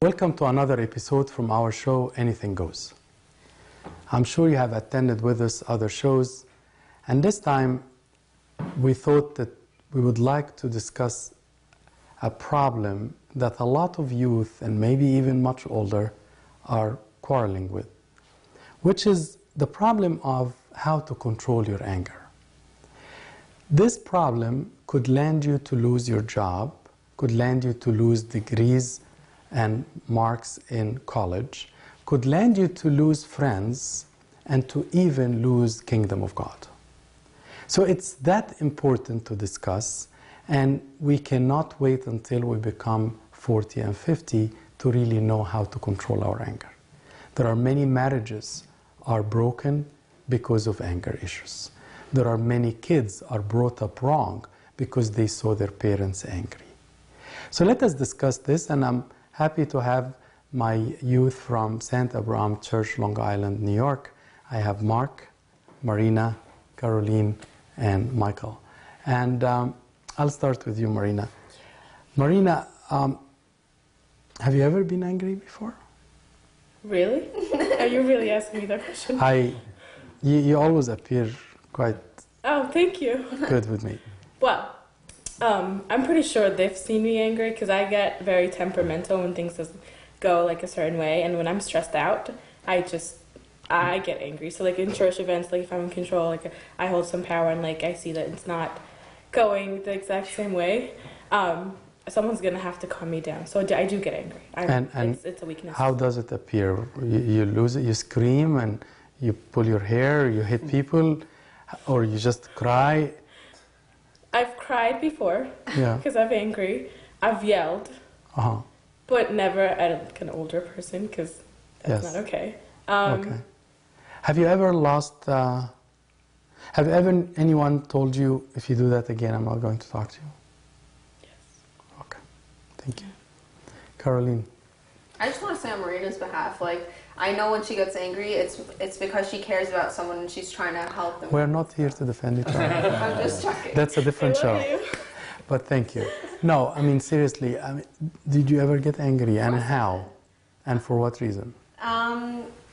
Welcome to another episode from our show, Anything Goes. I'm sure you have attended with us other shows, and this time we thought that we would like to discuss a problem that a lot of youth, and maybe even much older, are quarreling with, which is the problem of how to control your anger. This problem could land you to lose your job, could land you to lose degrees and marks in college, could land you to lose friends and to even lose Kingdom of God. So it's that important to discuss, and we cannot wait until we become 40 and 50 to really know how to control our anger. There are many marriages are broken because of anger issues. There are many kids are brought up wrong because they saw their parents angry. So let us discuss this, and I'm happy to have my youth from St. Abraham Church, Long Island, New York. I have Mark, Marina, Caroline, and Michael. And I'll start with you, Marina. Marina, have you ever been angry before? Really? Are you really asking me that question? You always appear quite thank you. good with me. Well, I'm pretty sure they've seen me angry because I get very temperamental when things doesn't go like a certain way, and when I'm stressed out, I get angry. So like in church events, like if I'm in control, like I hold some power and like I see that it's not going the exact same way, someone's gonna have to calm me down. So I do get angry. It's a weakness. How does it appear? You lose it, you scream and you pull your hair, you hit people, or you just cry? I've cried before because I'm angry. I've yelled, but never at an older person because that's not okay. Okay. Have you ever lost, have ever anyone told you, if you do that again, I'm not going to talk to you? Yes. Okay. Thank you. Caroline. I just want to say on Marina's behalf, like, I know when she gets angry, it's because she cares about someone and she's trying to help them. We're not here to defend each other. I'm just checking. That's a different show. You. But thank you. No, I mean, seriously, did you ever get angry, and how? And for what reason?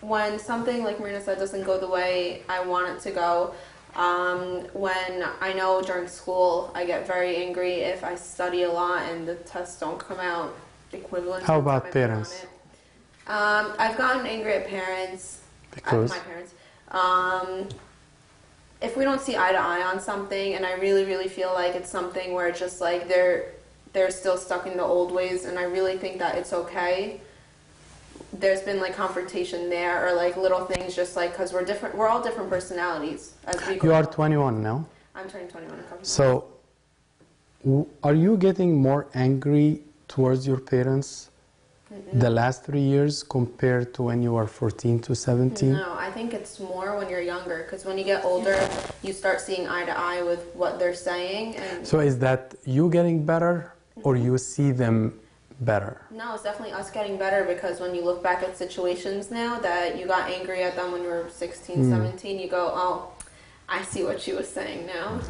When something, like Marina said, doesn't go the way I want it to go. When I know during school I get very angry if I study a lot and the tests don't come out equivalent. How about parents? I've gotten angry at parents. Because? My parents. If we don't see eye to eye on something, and I really, really feel like it's something where it's just like they're still stuck in the old ways, and I really think that it's okay. There's been like confrontation there, or like little things, just like because we're different. We're all different personalities as we grow. You are 21 now. I'm turning 21 in a couple months. So, are you getting more angry towards your parents the last 3 years compared to when you were 14 to 17? No, I think it's more when you're younger, because when you get older, you start seeing eye to eye with what they're saying. And so is that you getting better, or you see them better? No, it's definitely us getting better, because when you look back at situations now that you got angry at them when you were 16, 17, you go, oh, I see what she was saying now.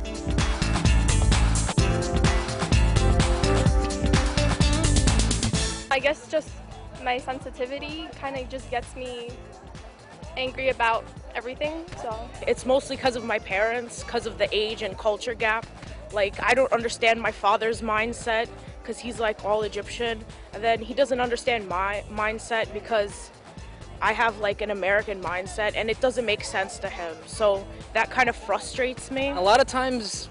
I guess just my sensitivity kind of just gets me angry about everything, so. It's mostly because of my parents, because of the age and culture gap. Like, I don't understand my father's mindset because he's like all Egyptian, and then he doesn't understand my mindset because I have like an American mindset, and it doesn't make sense to him. So that kind of frustrates me. A lot of times,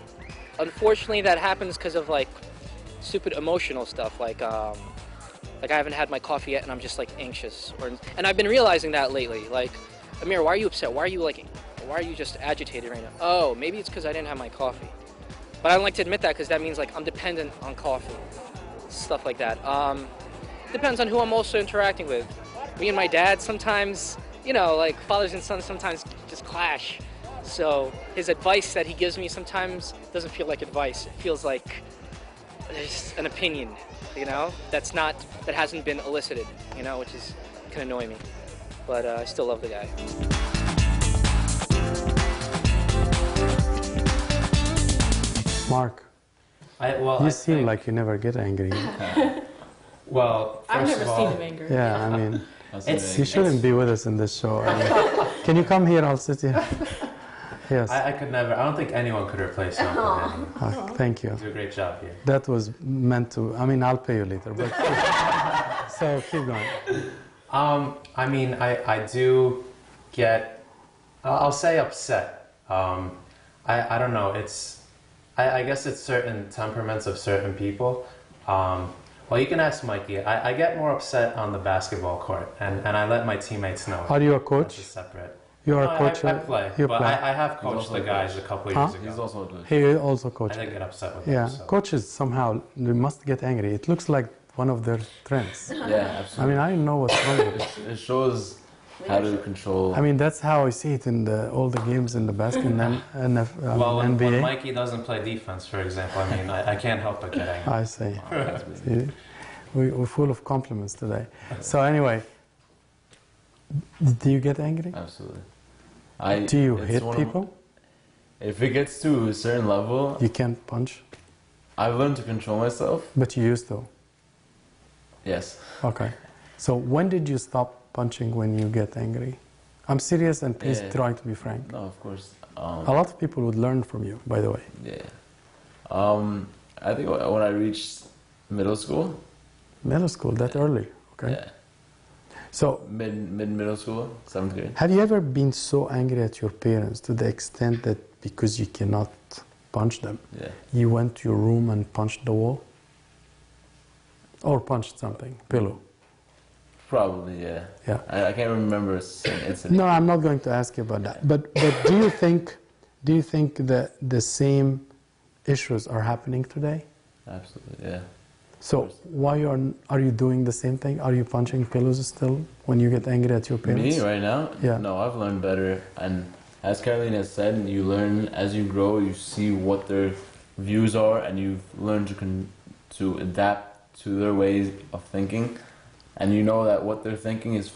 unfortunately, that happens because of like stupid emotional stuff, like I haven't had my coffee yet and I'm just like anxious, and I've been realizing that lately. Like, Amir, why are you upset? Why are you just agitated right now? Oh, maybe it's because I didn't have my coffee. But I don't like to admit that because that means like I'm dependent on coffee, stuff like that. Depends on who I'm also interacting with. Me and my dad sometimes, you know, like fathers and sons sometimes just clash. So his advice that he gives me sometimes doesn't feel like advice. It feels like it's an opinion, you know, that hasn't been elicited, you know, which can annoy me. But I still love the guy. Mark, you seem like you never get angry. Well, I've first never of all, seen him angry. Yeah, I mean, It's- you shouldn't be with us in this show. I mean, can you come here? I'll sit here. Yes. I could never. I don't think anyone could replace him. Thank you. You do a great job here. That was meant to. I mean, I'll pay you later. But so keep going. I mean, I do get. I'll say upset. I don't know. I guess it's certain temperaments of certain people. Well, you can ask Mikey. I get more upset on the basketball court, and I let my teammates know. Are you a That's coach? just separate. You are No, a coach. I play, You but play. I have coached the guys a couple years ago. He's also a coach. He also I coaches. didn't get upset with Yeah, them. So. coaches somehow they must get angry. It looks like one of their trends. Yeah, absolutely. I mean, I don't know what's wrong with it. It shows how to control. I mean, that's how I see it in all the games in the basket and Well, when NBA. Mikey doesn't play defense, for example, I mean, I can't help but get angry. I see. See, we're full of compliments today. So anyway, do you get angry? Absolutely. Do you it's hit one of- people? If it gets to a certain level, You can't punch, I've learned to control myself. but you used to. Yes. Okay. So when did you stop punching when you get angry? I'm serious, and please Yeah. try to be frank. No, of course. A lot of people would learn from you, by the way. Yeah. I think when I reached middle school. Middle school, that early. Okay. Yeah. So Middle school, 7th grade. have you ever been so angry at your parents to the extent that because you cannot punch them, Yeah. you went to your room and punched the wall? Or punched something, pillow? Probably, yeah. Yeah. I can't remember a certain incident. No, I'm not going to ask you about that. But do you think that the same issues are happening today? Absolutely, yeah. So why are you doing the same thing? Are you punching pillows still when you get angry at your parents? Me right now? Yeah. No, I've learned better. And as Caroline has said, you learn as you grow. You see what their views are, and you've learned to adapt to their ways of thinking. And you know that what they're thinking is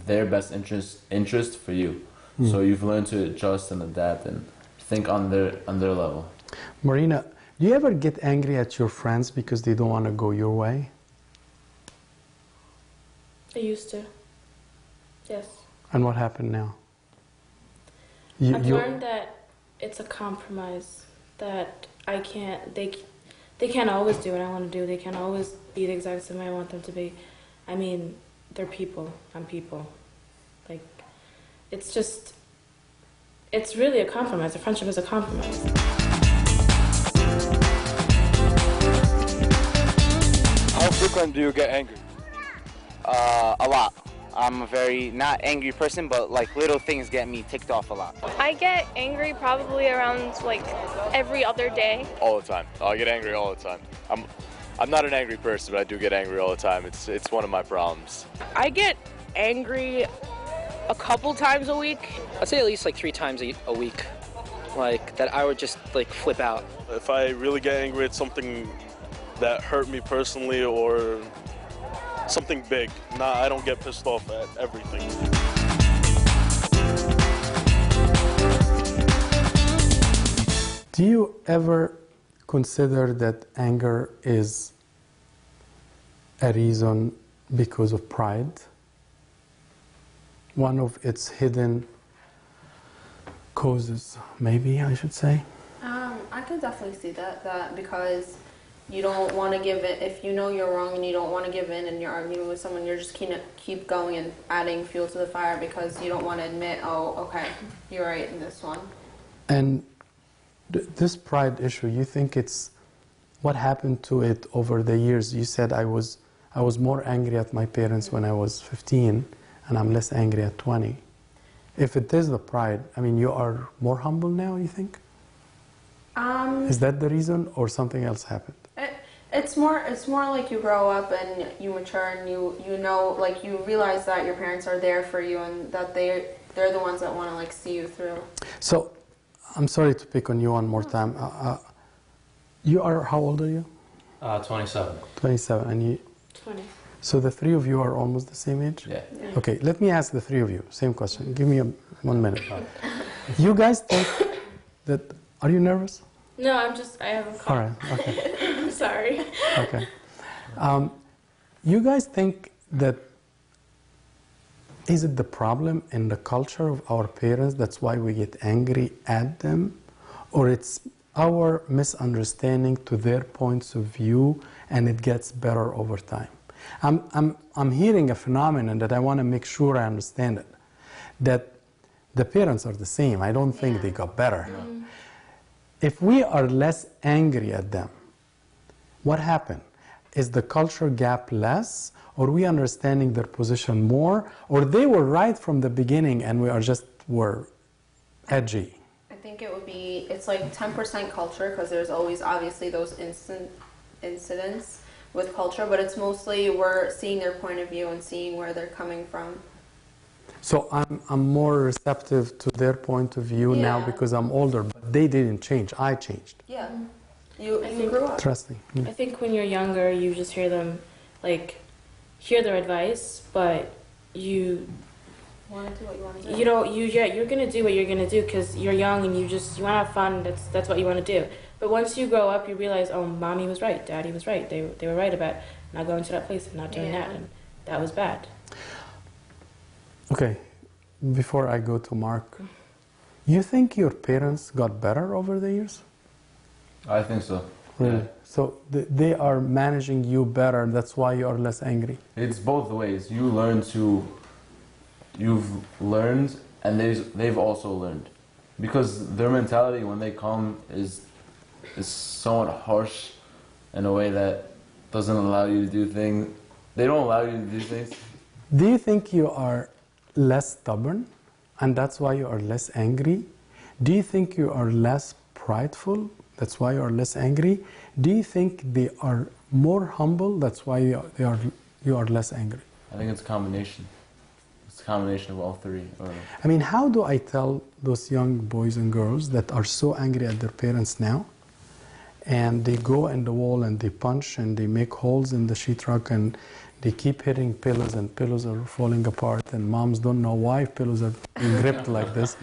their best interest for you. So you've learned to adjust and adapt and think on their level. Marina, do you ever get angry at your friends because they don't want to go your way? I used to. Yes. And what happened now? I've learned that it's a compromise. That they can't always do what I want to do. They can't always be the exact same way I want them to be. I mean, they're people. I'm people. Like, it's really a compromise. A friendship is a compromise. How frequent do you get angry? A lot. I'm a very not angry person, but like little things get me ticked off a lot. I get angry probably around like every other day. All the time. I get angry all the time. I'm not an angry person, but I do get angry all the time. It's one of my problems. I get angry a couple times a week. I'd say at least like 3 times a week. Like that I would just like flip out. If I really get angry at something that hurt me personally or something big, I don't get pissed off at everything. Do you ever consider that anger is a reason because of pride? One of its hidden causes, maybe I should say? I could definitely see that because you don't want to give it, if you know you're wrong and you don't want to give in and you're arguing with someone, you're just keep going and adding fuel to the fire because you don't want to admit, oh, okay, you're right in this one. And this pride issue, you think it's what happened to it over the years? You said I was more angry at my parents when I was 15 and I'm less angry at 20. If it is the pride, I mean, you are more humble now, you think? Is that the reason or something else happened? It's more like you grow up and you mature and you know, like you realize that your parents are there for you and that they're the ones that want to like see you through. So, I'm sorry to pick on you one more time. You are, how old are you? 27. 27, and you? 20. So the 3 of you are almost the same age? Yeah. Okay, let me ask the 3 of you, same question. Give me 1 minute. You guys think that, are you nervous? No, I have a All call. right, okay. I'm sorry. Okay. You guys think that is it the problem in the culture of our parents, that's why we get angry at them? Or it's our misunderstanding to their points of view and it gets better over time? I'm hearing a phenomenon that I want to make sure I understand it. That the parents are the same. I don't think they got better. No. If we are less angry at them, what happened? Is the culture gap less? Or we understanding their position more? Or they were right from the beginning and we were edgy? I think it would be, it's like 10% culture, because there's always obviously those incidents with culture, but it's mostly we're seeing their point of view and seeing where they're coming from. So I'm more receptive to their point of view now because I'm older, but they didn't change. I changed. Yeah. You grew up. Trust me. I think when you're younger, you just hear them, hear their advice, but you want to do what you want to do. You're gonna do what you're gonna do because you're young and you want to have fun. That's what you want to do. But once you grow up, you realize, oh, mommy was right, daddy was right. They were right about not going to that place and not doing that, and that was bad. Okay, before I go to Mark, you think your parents got better over the years? I think so. Really? Yeah. So they are managing you better, that's why you are less angry? It's both ways. You've learned and they've also learned. Because their mentality when they come is somewhat harsh in a way that doesn't allow you to do things. They don't allow you to do things. Do you think you are less stubborn and that's why you are less angry? Do you think you are less prideful? That's why you are less angry. Do you think they are more humble? That's why you are less angry. I think it's a combination. It's a combination of all three. I mean, how do I tell those young boys and girls that are so angry at their parents now, and they go in the wall and they punch and they make holes in the sheetrock and they keep hitting pillows and pillows are falling apart and moms don't know why pillows are being gripped like this?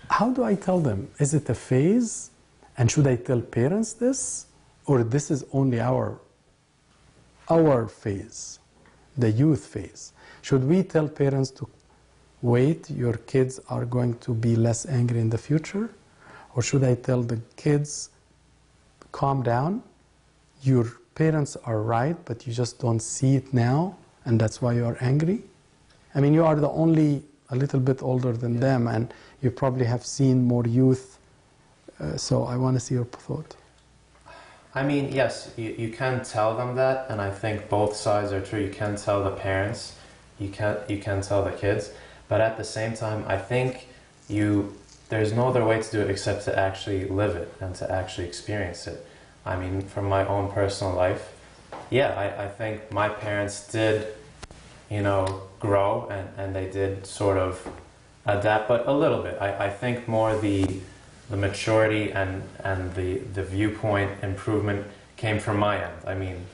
How do I tell them? Is it a phase? And should I tell parents this? Or this is only our phase, the youth phase? Should we tell parents to wait, your kids are going to be less angry in the future? Or should I tell the kids, calm down, your parents are right, but you just don't see it now, and that's why you are angry? I mean, you are the only a little bit older than them, and you probably have seen more youth. So I want to see your thought. I mean, yes, you can tell them that, and I think both sides are true. You can tell the parents, you can tell the kids, but at the same time, I think there's no other way to do it except to actually live it and to actually experience it. I mean, from my own personal life, I think my parents did, grow and they did sort of adapt, but a little bit. I think more the maturity and the viewpoint improvement came from my end. I mean,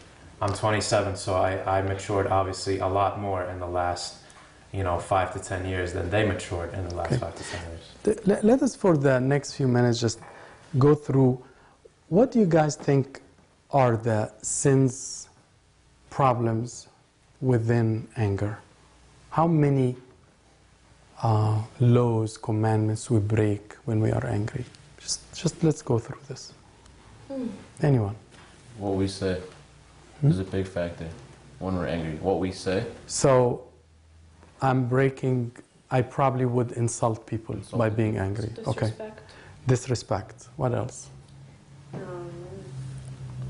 I'm 27, so I matured obviously a lot more in the last 5 to 10 years than they matured in the last 5 to 10 years. Let us for the next few minutes just go through what do you guys think are the sins, problems within anger? How many laws, commandments we break when we are angry? Just let's go through this. Anyone? What we say is a big factor when we're angry. What we say. So I probably would insult people by being angry. Disrespect. Okay. Disrespect. What else?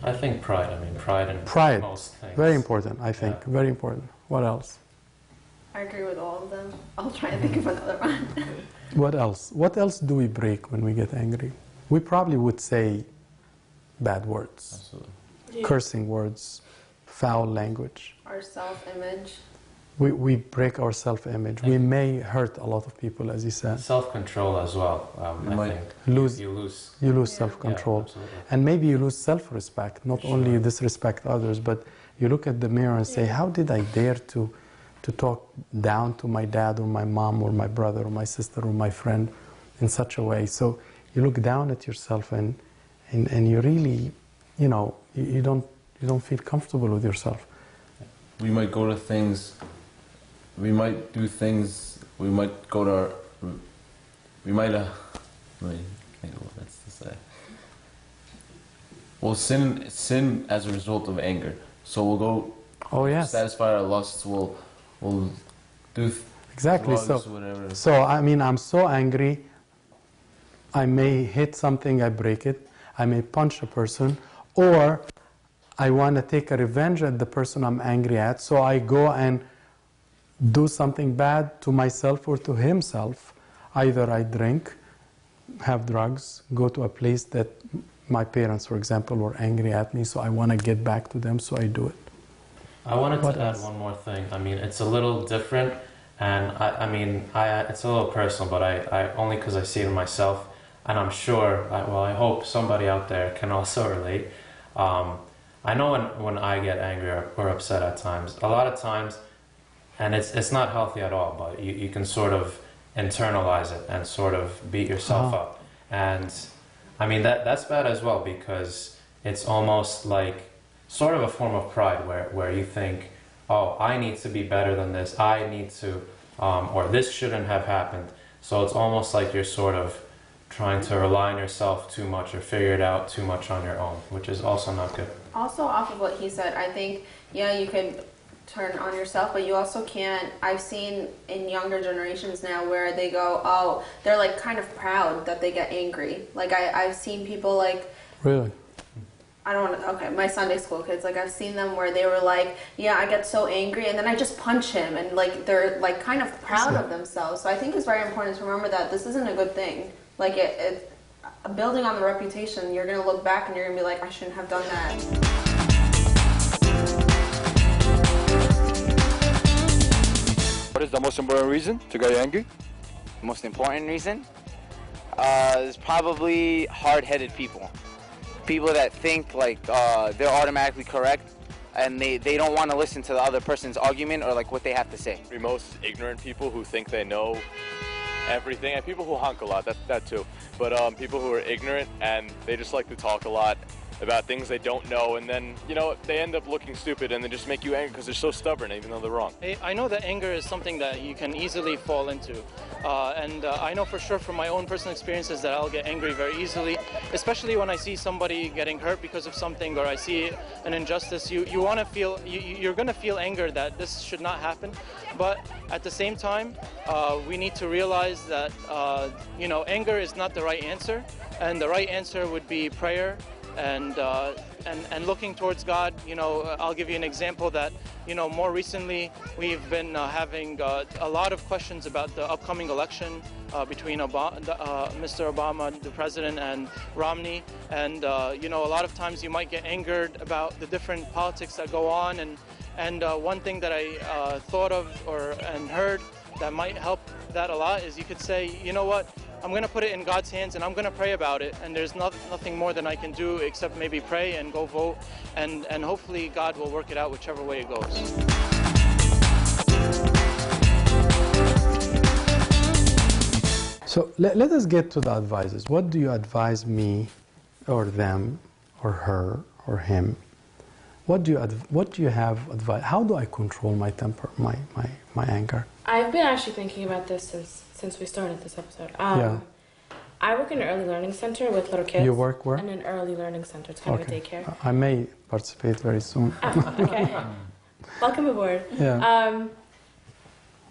I think pride. I mean, pride in Pride. most things. Very important, I think. Yeah. Very important. What else? I agree with all of them. I'll try and think of another one. What else? What else do we break when we get angry? We probably would say bad words. Absolutely. Yeah. Cursing words, foul language. Our self-image. We break our self-image. We may hurt a lot of people, as you said. Self-control as well. I think You lose self-control. Absolutely. And maybe you lose self-respect. Not only you disrespect others, but you look at the mirror and say, how did I dare to talk down to my dad or my mom or my brother or my sister or my friend in such a way? So you look down at yourself and you really, you don't You don't feel comfortable with yourself. We might go to things, we might do things, we might go to our, we might, let me think of what that's to say. We'll sin as a result of anger. So we'll go satisfy our lusts, we'll do exactly drugs, whatever. So I mean, I'm so angry, I may hit something, I break it, I may punch a person, or I want to take a revenge at the person I'm angry at, so I go and do something bad to myself or to himself. Either I drink, have drugs, go to a place that my parents, for example, were angry at me, so I want to get back to them, so I do it. I wanted to add one more thing. I mean, it's a little different, and it's a little personal, but I only because I see it in myself, and I'm sure, I hope somebody out there can also relate. I know when I get angry or upset at times, a lot of times, and it's not healthy at all, but you can sort of internalize it and sort of beat yourself up. And I mean, that's bad as well, because it's almost like sort of a form of pride where you think, oh, I need to be better than this, I need to, or this shouldn't have happened. So it's almost like you're sort of trying to rely on yourself too much or figure it out too much on your own, which is also not good. Also, off of what he said, I think, yeah, you could turn on yourself, but you also can't. I've seen in younger generations now where they go, oh, they're like kind of proud that they get angry. Like I've seen people like, really? I don't want to, okay, my Sunday school kids, like I've seen them where they were like, yeah, I get so angry and then I just punch him, and like they're like kind of proud of themselves. So I think it's very important to remember that this isn't a good thing. Like it building on the reputation, you're going to look back and you're going to be like, I shouldn't have done that. What is the most important reason to get angry? Most important reason? Is probably hard-headed people. People that think like they're automatically correct, and they don't want to listen to the other person's argument or like what they have to say. The most ignorant people who think they know everything, and people who honk a lot, that too. But people who are ignorant and they just like to talk a lot about things they don't know, and then, you know, they end up looking stupid and they just make you angry because they're so stubborn even though they're wrong. I know that anger is something that you can easily fall into, and I know for sure from my own personal experiences that I'll get angry very easily, especially when I see somebody getting hurt because of something, or I see an injustice. You want to feel, you're going to feel anger that this should not happen, but at the same time, we need to realize that, you know, anger is not the right answer, and the right answer would be prayer, and looking towards God. You know, I'll give you an example that, you know, more recently we've been having a lot of questions about the upcoming election between Mr. Obama, the president, and Romney, and you know, a lot of times you might get angered about the different politics that go on, and one thing that I thought of and heard that might help that a lot is you could say, you know what, I'm going to put it in God's hands and I'm going to pray about it, and there's nothing more than I can do except maybe pray and go vote, and hopefully God will work it out whichever way it goes. So let us get to the advices. What do you advise me or them or her or him? What do you have advice? How do I control my temper, my anger? I've been actually thinking about this since we started this episode. Yeah. I work in an early learning center with little kids. You work where? In an early learning center. It's kind of a daycare. I may participate very soon. Oh, okay. Welcome aboard. Yeah.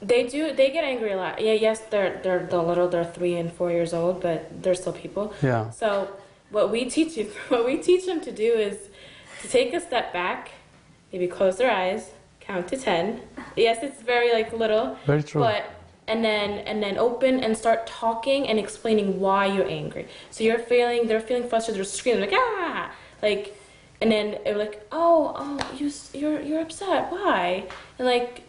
They get angry a lot. Yeah, yes, they're little, they're 3 and 4 years old, but they're still people. Yeah. So what we teach them to do is to take a step back, maybe close their eyes, count to 10. Yes, it's very like little. Very true. But and then open and start talking and explaining why you're angry. So they're feeling frustrated, they're screaming like ah, like, and then they're like, oh, you're upset, why? And like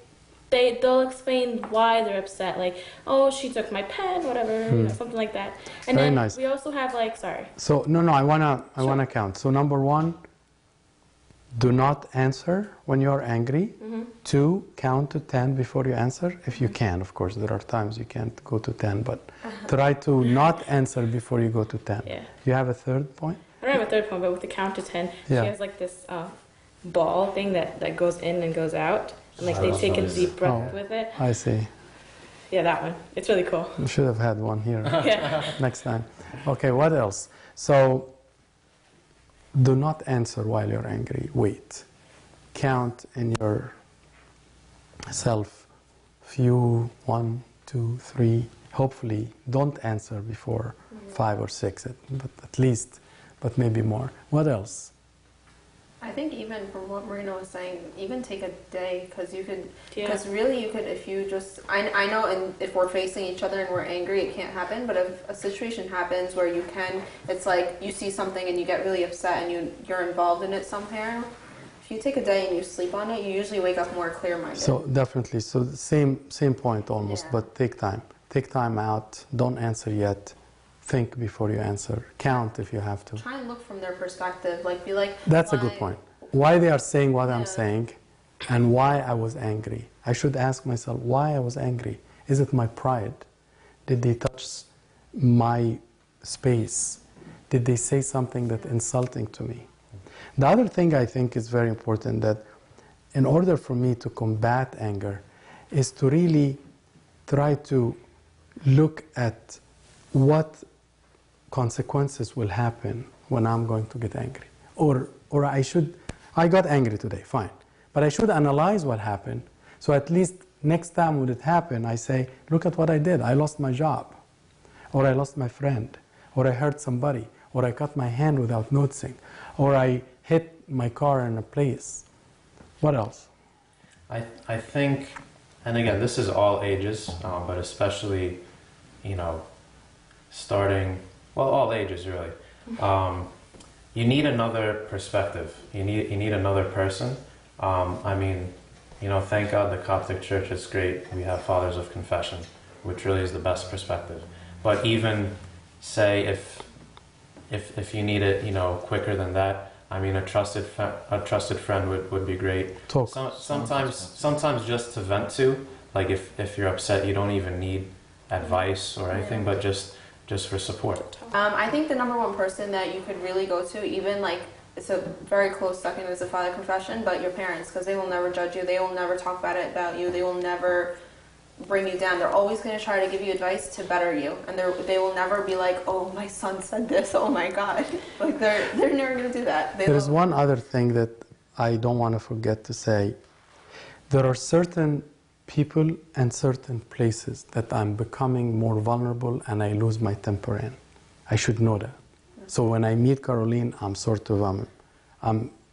they'll explain why they're upset, like, oh, she took my pen, whatever, you know, something like that. And very then nice. We also have like, sorry. So I wanna count. So number 1, do not answer when you're angry. 2, count to 10 before you answer, if you can, of course. There are times you can't go to 10, but try to not answer before you go to 10. Yeah. You have a third point? I don't have a third point, but with the count to 10, she has like this ball thing that goes in and goes out. And like they take a deep breath with it. I see. Yeah, that one. It's really cool. We should have had one here Yeah. next time. Okay, what else? So, do not answer while you're angry. Wait. Count in yourself. Few, 1, 2, 3. Hopefully, don't answer before 5 or 6, but at least, but maybe more. What else? I think even from what Marina was saying, even take a day, because you could, Yeah. because really you could, if you just, I know, and if we're facing each other and we're angry, it can't happen. But if a situation happens where you can, it's like you see something and you get really upset and you're involved in it somehow. If you take a day and you sleep on it, you usually wake up more clear-minded. So definitely, so the same point almost, Yeah. but take time. Take time out. Don't answer yet. Think before you answer. Count if you have to. Try and look from their perspective. Like, be like. That's a good why- point. Why they are saying what I'm Yeah. saying, and why I was angry. I should ask myself why I was angry. Is it my pride? Did they touch my space? Did they say something that's insulting to me? The other thing I think is very important, that in order for me to combat anger is to really try to look at what consequences will happen when I'm going to get angry. Or I got angry today, fine. But I should analyze what happened. So at least next time when it happened, I say, look at what I did. I lost my job. Or I lost my friend. Or I hurt somebody. Or I cut my hand without noticing. Or I hit my car in a place. What else? I think, and again, this is all ages, but especially, starting, well, all ages really. You need another perspective. You need another person. Thank God the Coptic Church is great. We have Fathers of Confession, which really is the best perspective. But even say if you need it, quicker than that, a trusted friend would be great. Talk. Sometimes just to vent to, like if you're upset, you don't even need advice or anything, but just for support. I think the number one person that you could really go to, even like, it's a very close second as a father confession, but your parents, because they will never judge you. They will never talk bad about you. They will never bring you down. They're always going to try to give you advice to better you, and they will never be like, oh, my son said this, oh my God. Like they're never going to do that. There's one other thing that I don't want to forget to say. There are certain people and certain places that I'm becoming more vulnerable and I lose my temper in. I should know that. So when I meet Caroline, I'm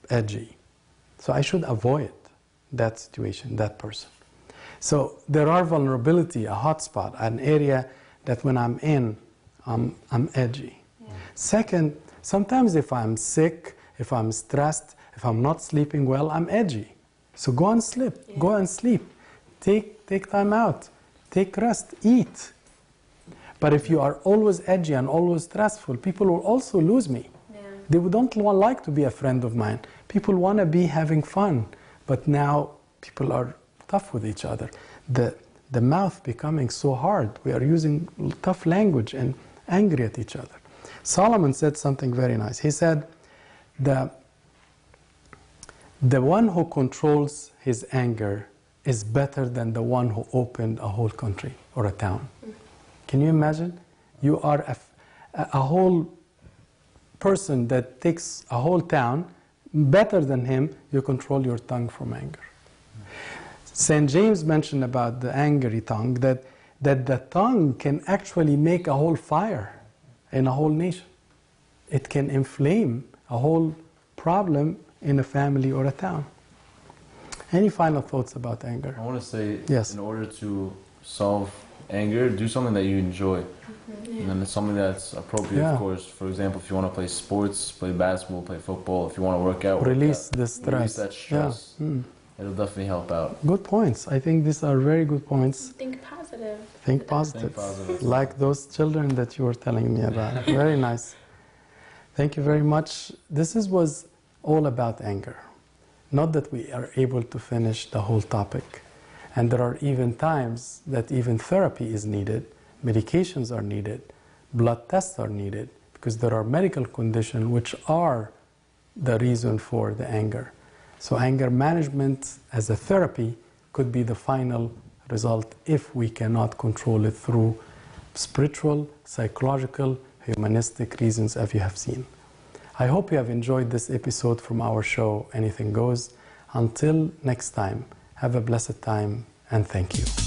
edgy. So I should avoid that situation, that person. So there are vulnerability, a hot spot, an area that when I'm in, I'm edgy. Yeah. Second, sometimes if I'm sick, if I'm stressed, if I'm not sleeping well, I'm edgy. So go and sleep. Yeah. Go and sleep. Take time out. Take rest. Eat. But if you are always edgy and always stressful, people will also lose me. Yeah. They don't like to be a friend of mine. People want to be having fun. But now people are tough with each other. The mouth becoming so hard. We are using tough language and angry at each other. Solomon said something very nice. He said, the one who controls his anger is better than the one who opened a whole country or a town. Can you imagine? You are a whole person that takes a whole town. Better than him, you control your tongue from anger. St. James mentioned about the angry tongue, that the tongue can actually make a whole fire in a whole nation. It can inflame a whole problem in a family or a town. Any final thoughts about anger? I want to say, yes. In order to solve anger, do something that you enjoy. Mm-hmm. And then it's something that's appropriate, of course. For example, if you want to play sports, play basketball, play football. If you want to work out, release the stress. Release that stress. Yeah. It'll definitely help out. Good points. I think these are very good points. Think positive. Think positive. Like those children that you were telling me about. Very nice. Thank you very much. This was all about anger. Not that we are able to finish the whole topic. And there are even times that even therapy is needed, medications are needed, blood tests are needed, because there are medical conditions which are the reason for the anger. So anger management as a therapy could be the final result if we cannot control it through spiritual, psychological, humanistic reasons, as you have seen. I hope you have enjoyed this episode from our show, Anything Goes. Until next time, have a blessed time and thank you.